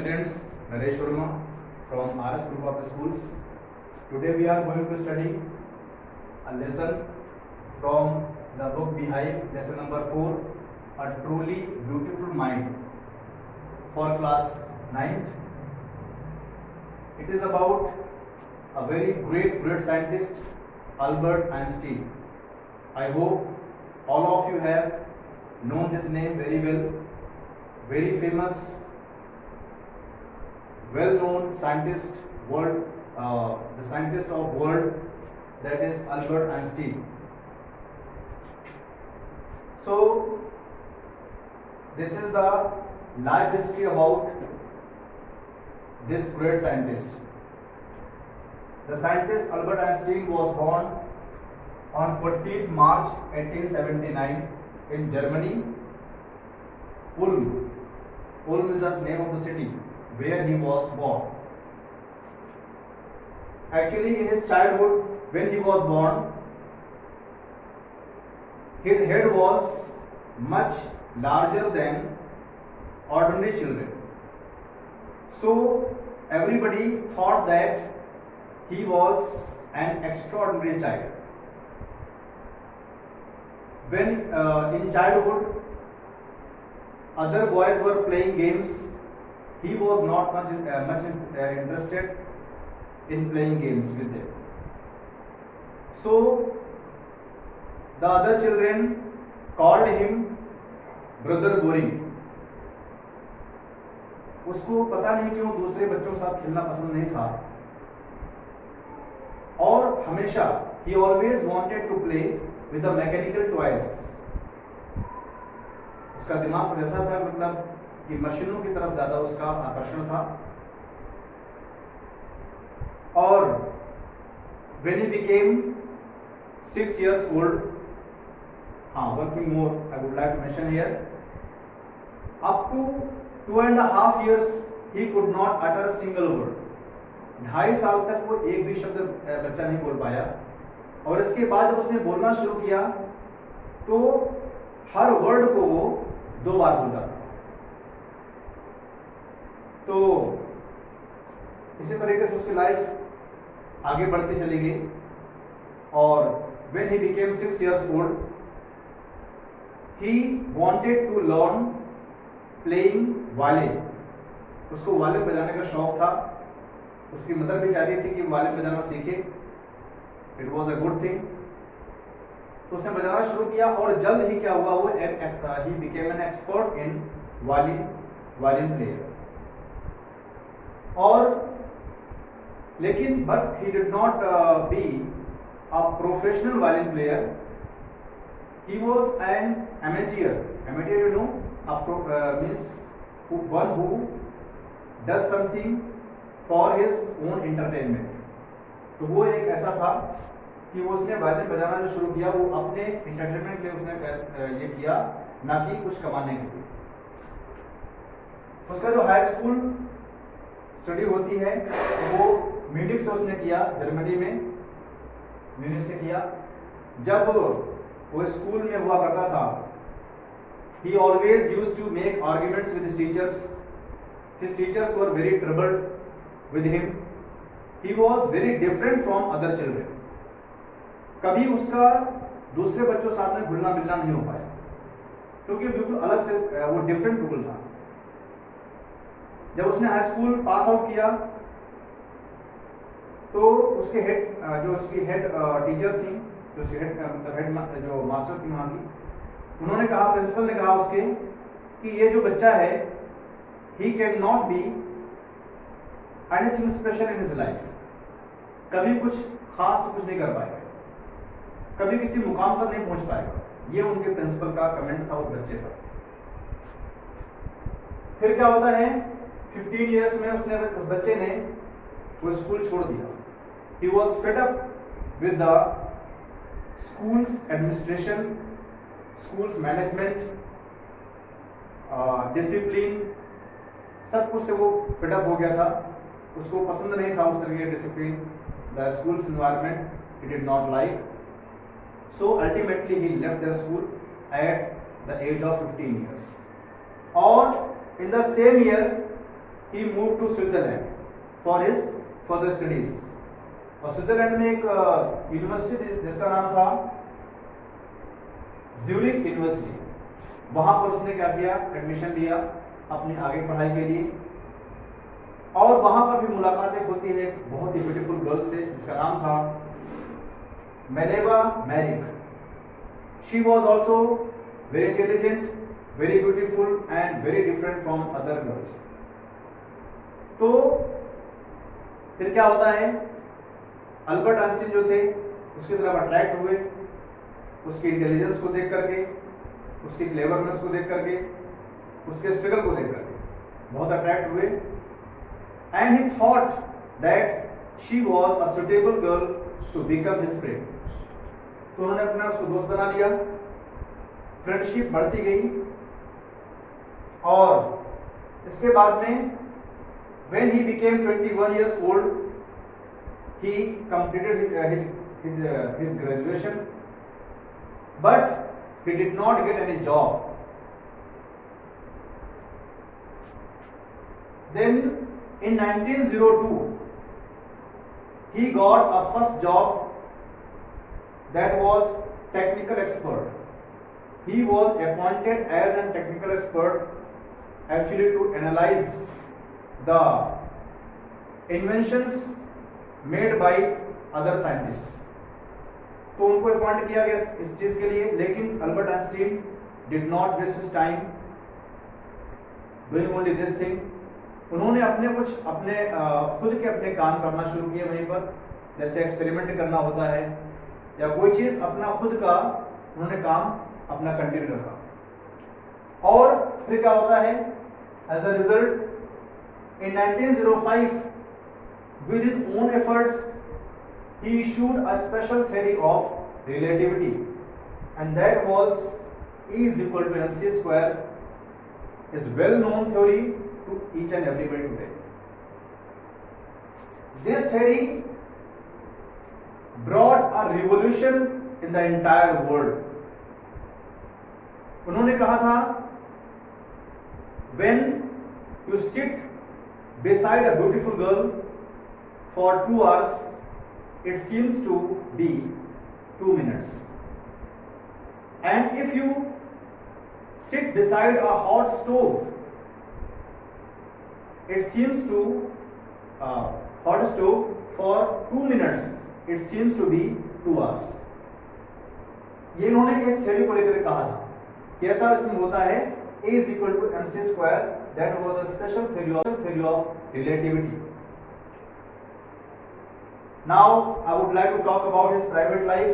students, Naresh Verma from RS Group of Schools. Today we are going to study a lesson from the book Beehive, lesson number 4, A Truly Beautiful Mind, for class 9th. It is about a very great scientist, Albert Einstein. I hope all of you have known this name very well. Very famous, well-known scientist, the scientist of world, that is Albert Einstein. So this is the life history about this great scientist. The scientist Albert Einstein was born on 14th March 1879 in Germany. Ulm. Ulm is the name of the city where he was born. Actually, in his childhood, when he was born, his head was much larger than ordinary children. So everybody thought that he was an extraordinary child. When in childhood other boys were playing games, he was not much interested in playing games with them. So the other children called him Brother Boring. उसको पता नहीं क्यों दूसरे बच्चों के साथ खेलना पसंद नहीं था और हमेशा he always wanted to play with the mechanical toys. उसका दिमाग ऐसा था, मतलब कि मशीनों की तरफ ज्यादा उसका आकर्षण था. और when he became 6 years old, one thing more I would like to mention here, up to 2.5 years he could not utter a single word. 2.5 साल तक वो एक भी शब्द बच्चा नहीं बोल पाया. और इसके बाद जब उसने बोलना शुरू किया तो हर वर्ड को वो 2 बार बोलता था. तो इसी तरीके से उसकी लाइफ आगे बढ़ती चली गई. और when he became 6 years old, he wanted to learn playing violin. उसको वायलिन बजाने का शौक था. उसकी मदर भी चाहती थी कि वायलिन बजाना सीखे. It was a good thing. तो उसने बजाना शुरू किया और जल्द ही क्या हुआ, वो he became an expert in violin player. और लेकिन but he did not be a professional violin player. He was an amateur. Amateur, you know, means one who does something for his own entertainment. तो वो एक ऐसा था कि वो उसने वायलिन बजाना जो शुरू किया वो अपने एंटरटेनमेंट के लिए उसने ये किया, ना कि कुछ कमाने के लिए. उसका जो हाई स्कूल स्टडी होती है वो म्यूनिख से उसने किया, जर्मनी में म्यूनिख से किया. जब वो स्कूल में हुआ करता था, he always used to make arguments with his teachers. His teachers were very troubled with him. He was very different from other children. कभी उसका दूसरे बच्चों के साथ में घुलना मिलना नहीं हो पाया क्योंकि बिल्कुल अलग से वो डिफरेंट बिल्कुल था. जब उसने हाई स्कूल पास आउट किया तो उसके उसकी हेड टीचर थी, जो उसकी हेड जो मास्टर थी वहाँ की, उन्होंने कहा, प्रिंसिपल ने कहा उसके कि ये जो बच्चा है, he can not be anything special in his life. कभी कुछ खास तो कुछ नहीं कर पाएगा, कभी किसी मुकाम तक नहीं पहुंच पाएगा. ये उनके प्रिंसिपल का कमेंट था उस बच्चे पर. फिर क्या होता है, 15 इयर्स में उस बच्चे ने वो स्कूल छोड़ दिया. He was fed up with the schools administration, schools management, discipline, सब कुछ से वो फेडअप हो गया था. उसको पसंद नहीं था उस तरह के discipline, the schools environment, he did not like. So ultimately he left the school at the age of 15 years. और in the same year he moved to Switzerland for his further studies. और Switzerland में एक university थी जिसका नाम था Zurich university, वहां पर उसने क्या किया, एडमिशन लिया अपनी आगे पढ़ाई के लिए। और वहां पर भी मुलाकातें होती है एक बहुत ही ब्यूटीफुल गर्ल से जिसका नाम था मेलेवा मैरिक। She was also very intelligent, very beautiful and very different from other girls. तो फिर क्या होता है, अल्बर्ट आइंस्टीन जो थे उसकी तरफ अट्रैक्ट हुए, उसकी इंटेलिजेंस को देख करके, उसकी क्लेवरनेस को देख करके, उसके स्ट्रगल को देख करके बहुत अट्रैक्ट हुए। And he thought that she was a suitable girl to become his friend. तो उन्होंने अपना उसको दोस्त बना लिया, फ्रेंडशिप बढ़ती गई। और इसके बाद में when he became 21 years old, he completed his graduation, but he did not get any job. Then in 1902 he got a first job, that was technical expert. He was appointed as a technical expert actually to analyze the inventions made by other scientists. तो उनको appoint किया गया इस चीज के लिए, लेकिन Albert Einstein did not waste his time doing only this thing. उन्होंने खुद के अपने काम करना शुरू किए वहीं पर, जैसे एक्सपेरिमेंट करना होता है या कोई चीज अपना खुद का उन्होंने काम अपना कंटिन्यू रखा। और फिर क्या होता है, as a result in 1905 with his own efforts he issued a special theory of relativity, and that was E is equal to mc square, is well known theory to each and everybody today. This theory brought a revolution in the entire world. उन्होंने कहा था when you sit beside a beautiful girl for 2 hours, it seems to be 2 minutes. And if you sit beside a hot stove, it seems to hot stove for 2 minutes, it seems to be 2 hours. ये इन्होंने इस theory को लेकर कहा था। कैसा इसमें होता है, A is equal to mc square, that was a special theory of relativity. Now I would like to talk about his private life.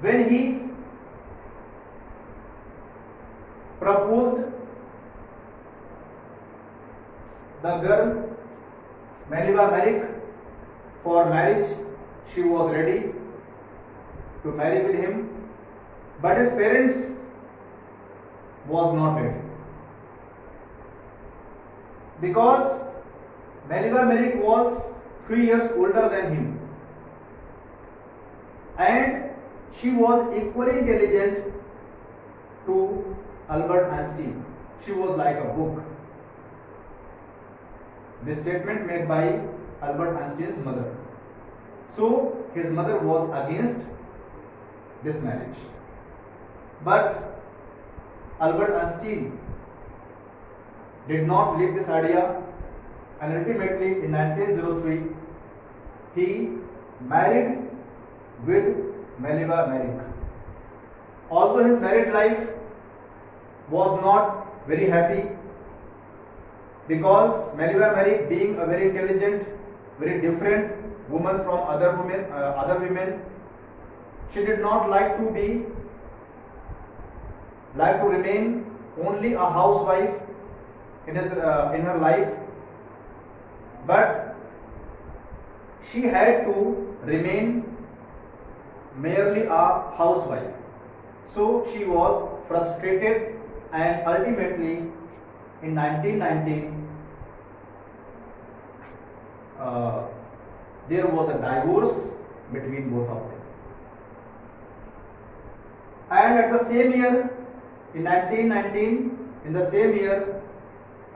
When he proposed the girl Meleva Merrick for marriage, she was ready to marry with him, but his parents was not ready, because Meleva Merrick was 3 years older than him, and she was equally intelligent to Albert Einstein. She was like a book. This statement made by Albert Einstein's mother. So his mother was against this marriage, but Albert Einstein did not leave this idea, and ultimately in 1903 he married with Meleva Merrick. Although his married life was not very happy, because Meleva Merrick, being a very intelligent, very different woman from other women, she did not like to remain only a housewife in her life, but she had to remain merely a housewife. So she was frustrated, and ultimately in 1919 there was a divorce between both of them. And at the same year, in 1919, in the same year,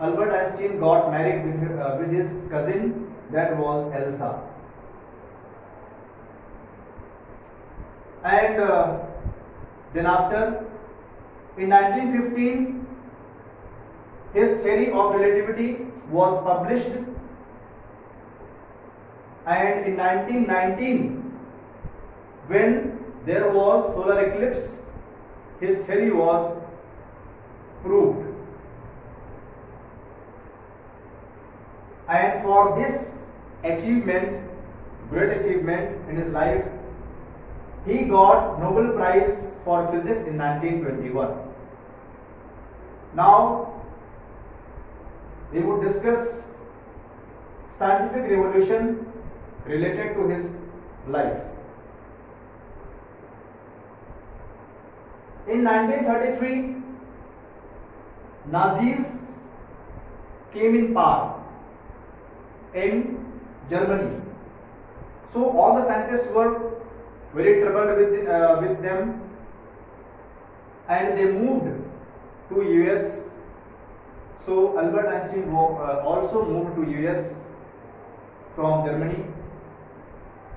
Albert Einstein got married with his cousin, that was Elsa. And then after, in 1915, his theory of relativity was published, and in 1919, when there was solar eclipse, his theory was proved. And for this achievement, great achievement in his life, he got Nobel Prize for Physics in 1921. Now, we would discuss scientific revolution related to his life. In 1933, Nazis came in power in Germany. So all the scientists were very troubled with them, and they moved to US. So Albert Einstein also moved to US from Germany,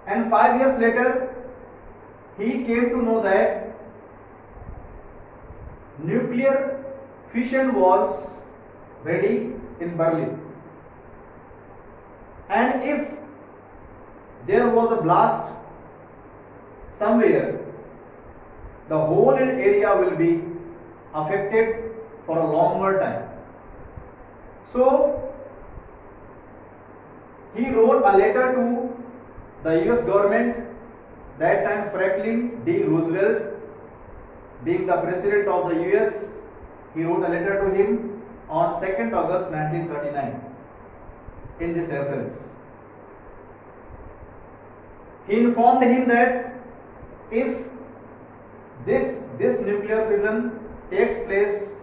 and 5 years later he came to know that nuclear fission was ready in Berlin, and if there was a blast somewhere, the whole area will be affected for a longer time. So he wrote a letter to the US government. That time Franklin D. Roosevelt, being the president of the US, he wrote a letter to him on 2nd August 1939 in this reference. He informed him that if this nuclear fission takes place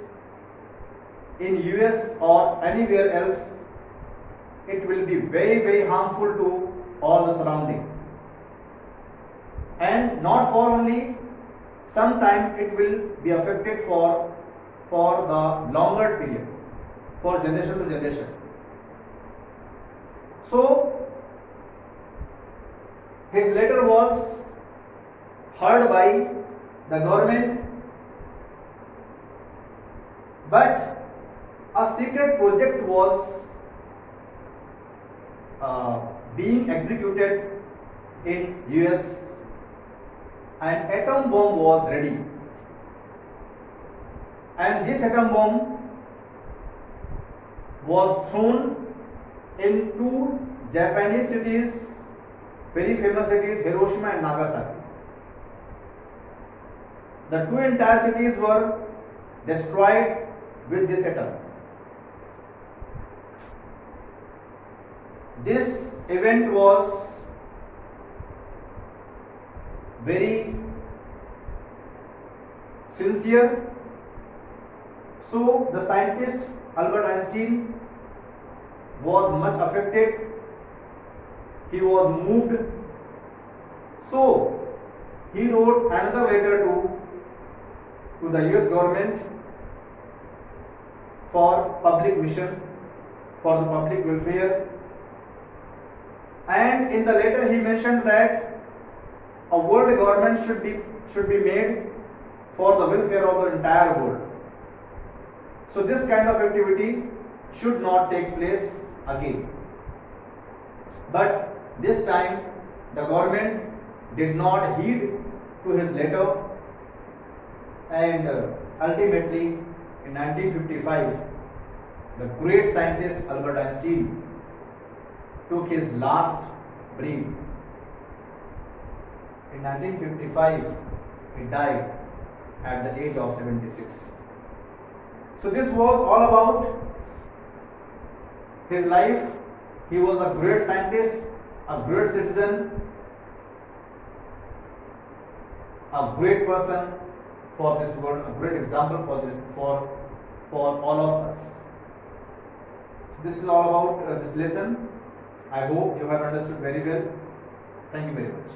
in US or anywhere else, it will be very, very harmful to all the surrounding, and not for only some time, it will be affected for the longer period, for generation to generation. So his letter was heard by the government, but a secret project was being executed in US. An atom bomb was ready, and this atom bomb was thrown in two Japanese cities, very famous cities, Hiroshima and Nagasaki. The two entire cities were destroyed with this atom. This event was very sincere. So the scientist Albert Einstein was much affected. He was moved. So he wrote another letter to the US government for public mission, for the public welfare. And in the letter he mentioned that a world government should be made for the welfare of the entire world. So this kind of activity should not take place again. But this time the government did not heed to his letter, and ultimately in 1955 the great scientist Albert Einstein took his last breath. In 1955 he died at the age of 76. So this was all about his life. He was a great scientist, a great citizen, a great person for this world, a great example for all of us. This is all about this lesson. I hope you have understood very well. Thank you very much.